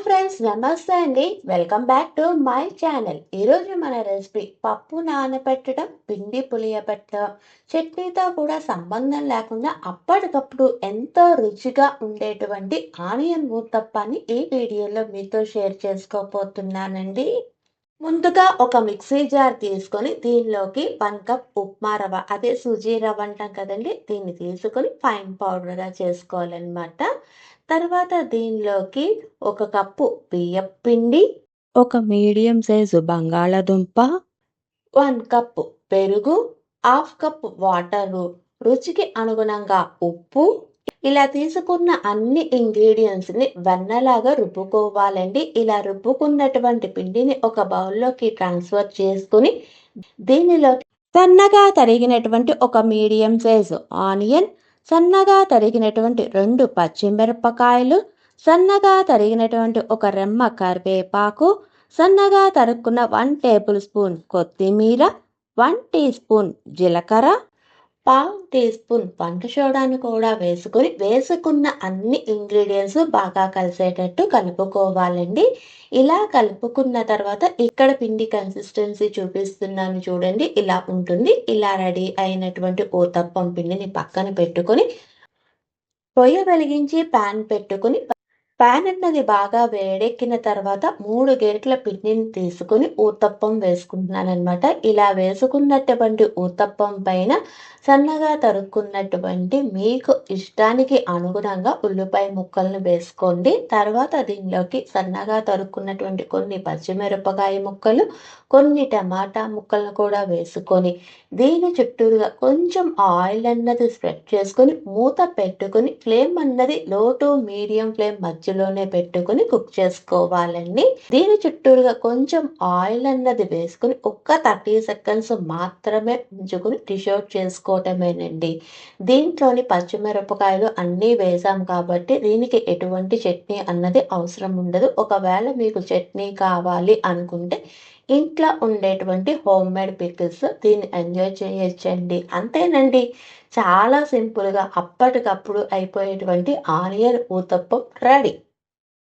Friends, నమస్తే అండి. Welcome back to my channel. ఈరోజు మన రెసిపీ పప్పు నానబెట్టడం, పిండి పులియబెట్టడం, చట్నీతో కూడా సంబంధం లేకుండా అప్పటికప్పుడు ఎంతో రుచిగా ఉండేటువంటి ఆనియన్ ఊతప్పాన్ని ఈ వీడియోలో మీతో షేర్ చేసుకోబోతున్నానండి. ముందుగా ఒక మిక్సీ జార్ తీసుకొని దీనిలోకి 1 కప్ ఉప్మా రవ్వ, అదే సుజీ రవ్వ అంటాం కదండి, దీన్ని తీసుకొని ఫైన్ పౌడర్గా చేసుకోవాలన్నమాట. తర్వాత దీనిలోకి 1 కప్పు బియ్యపు పిండి, ఒక మీడియం సైజు బంగాళదుంప, 1 కప్పు పెరుగు, హాఫ్ కప్ వాటరు, రుచికి అనుగుణంగా ఉప్పు. ఇలా తీసుకున్న అన్ని ఇంగ్రీడియంట్స్ని వెన్నలాగా రుబ్బుకోవాలండి. ఇలా రుబ్బుకున్నటువంటి పిండిని ఒక బౌల్లోకి ట్రాన్స్ఫర్ చేసుకుని దీనిలో సన్నగా తరిగినటువంటి ఒక మీడియం సైజు ఆనియన్, సన్నగా తరిగినటువంటి 2 పచ్చిమిరపకాయలు, సన్నగా తరిగినటువంటి ఒక రెమ్మ కరివేపాకు, సన్నగా తరుక్కున్న 1 టేబుల్ స్పూన్ కొత్తిమీర, 1 టీ స్పూన్ జీలకర్ర, పావు టీ స్పూన్ వంట సోడాను కూడా వేసుకున్న అన్ని ఇంగ్రీడియంట్స్ బాగా కలిసేటట్టు కలుపుకోవాలండి. ఇలా కలుపుకున్న తర్వాత ఇక్కడ పిండి కన్సిస్టెన్సీ చూపిస్తున్నాను చూడండి, ఇలా ఉంటుంది. ఇలా రెడీ అయినటువంటి ఊతప్పం పిండిని పక్కన పెట్టుకొని పొయ్యి వెలిగించి ప్యాన్ పెట్టుకుని ప్యాన్ అన్నది బాగా వేడెక్కిన తర్వాత 3 గరిటెల పిండిని తీసుకుని ఊతప్పం వేసుకుంటున్నానమాట. ఇలా వేసుకున్నటువంటి ఊతప్పం పైన సన్నగా తరుక్కున్నటువంటి మీకు ఇష్టానికి అనుగుణంగా ఉల్లిపాయ ముక్కలను వేసుకోండి. తర్వాత దీనిలోకి సన్నగా తరుక్కున్నటువంటి కొన్ని పచ్చిమిరపకాయ ముక్కలు, కొన్ని టమాటా ముక్కలను కూడా వేసుకొని దీని చుట్టూరుగా కొంచెం ఆయిల్ అన్నది స్ప్రెడ్ చేసుకొని మూత పెట్టుకుని ఫ్లేమ్ అన్నది లో టు మీడియం ఫ్లేమ్ మధ్యలోనే పెట్టుకుని కుక్ చేసుకోవాలండి. దీని చుట్టూరుగా కొంచెం ఆయిల్ అన్నది వేసుకుని ఒక్క 30 సెకండ్స్ మాత్రమే ఉంచుకుని డిష్ అవుట్ చేసుకోవటమేనండి. దీంట్లోని పచ్చిమిరపకాయలు అన్నీ వేసాం కాబట్టి దీనికి ఎటువంటి చట్నీ అన్నది అవసరం ఉండదు. ఒకవేళ మీకు చట్నీ కావాలి అనుకుంటే ఇంట్లో ఉండేటువంటి హోమ్ మేడ్ పికిల్స్ దీన్ని ఎంజాయ్ చేయొచ్చండి. అంతేనండి, చాలా సింపుల్గా అప్పటికప్పుడు అయిపోయేటువంటి ఆనియన్ ఊతప్పం రెడీ.